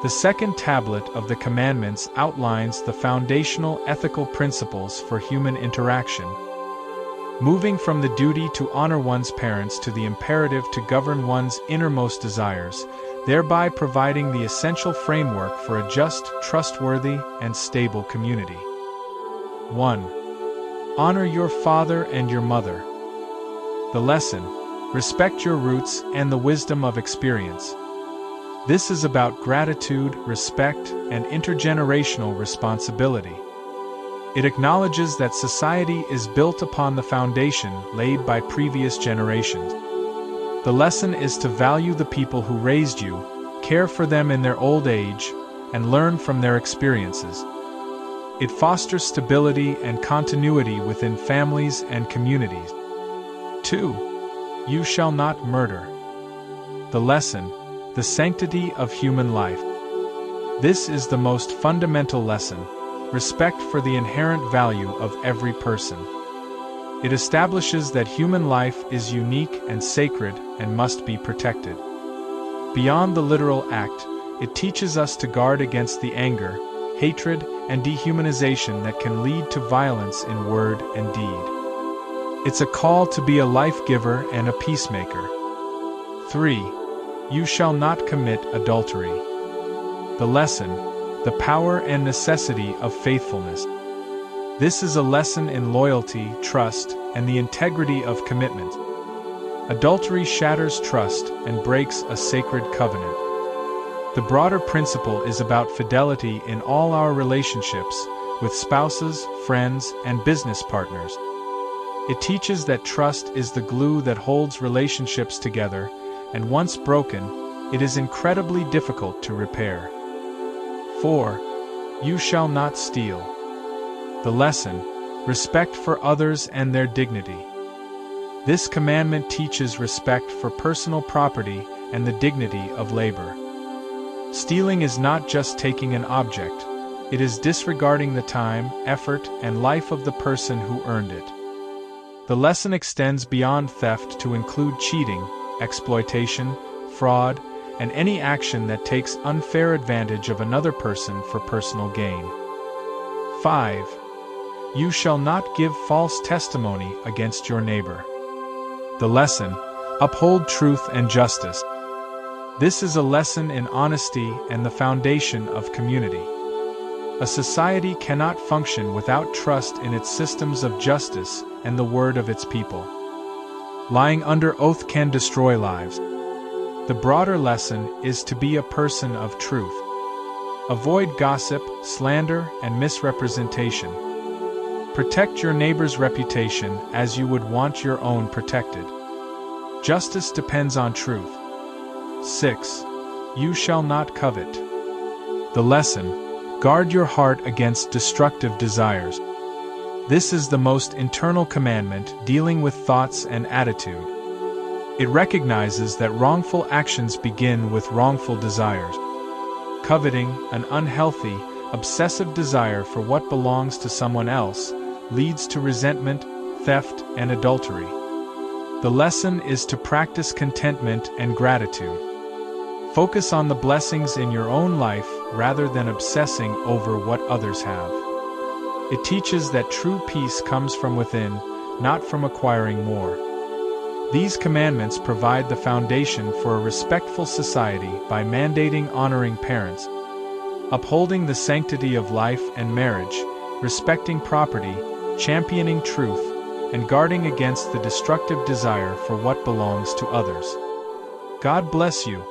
The second tablet of the commandments outlines the foundational ethical principles for human interaction, moving from the duty to honor one's parents to the imperative to govern one's innermost desires, thereby providing the essential framework for a just, trustworthy, and stable community. 1. Honor your father and your mother. The lesson: respect your roots and the wisdom of experience. This is about gratitude, respect, and intergenerational responsibility. It acknowledges that society is built upon the foundation laid by previous generations. The lesson is to value the people who raised you, care for them in their old age, and learn from their experiences. It fosters stability and continuity within families and communities. 2. You shall not murder. The lesson: the sanctity of human life. This is the most fundamental lesson: respect for the inherent value of every person. It establishes that human life is unique and sacred and must be protected. Beyond the literal act, it teaches us to guard against the anger, hatred, and dehumanization that can lead to violence in word and deed. It's a call to be a life giver and a peacemaker. 3. You shall not commit adultery. The lesson: the power and necessity of faithfulness. This is a lesson in loyalty, trust, and the integrity of commitment. Adultery shatters trust and breaks a sacred covenant. The broader principle is about fidelity in all our relationships, with spouses, friends, and business partners. It teaches that trust is the glue that holds relationships together, and once broken, it is incredibly difficult to repair. 4. You shall not steal. The lesson: respect for others and their dignity. This commandment teaches respect for personal property and the dignity of labor. Stealing is not just taking an object, it is disregarding the time, effort, and life of the person who earned it. The lesson extends beyond theft to include cheating, exploitation, fraud, and any action that takes unfair advantage of another person for personal gain. 5. You shall not give false testimony against your neighbor. The lesson: uphold truth and justice. This is a lesson in honesty and the foundation of community. A society cannot function without trust in its systems of justice and the word of its people. Lying under oath can destroy lives. The broader lesson is to be a person of truth. Avoid gossip, slander, and misrepresentation. Protect your neighbor's reputation as you would want your own protected. Justice depends on truth. 6. You shall not covet. The lesson: guard your heart against destructive desires. This is the most internal commandment, dealing with thoughts and attitude. It recognizes that wrongful actions begin with wrongful desires. Coveting, an unhealthy, obsessive desire for what belongs to someone else, leads to resentment, theft, and adultery. The lesson is to practice contentment and gratitude. Focus on the blessings in your own life rather than obsessing over what others have. It teaches that true peace comes from within, not from acquiring more. These commandments provide the foundation for a respectful society by mandating honoring parents, upholding the sanctity of life and marriage, respecting property, championing truth, and guarding against the destructive desire for what belongs to others. God bless you.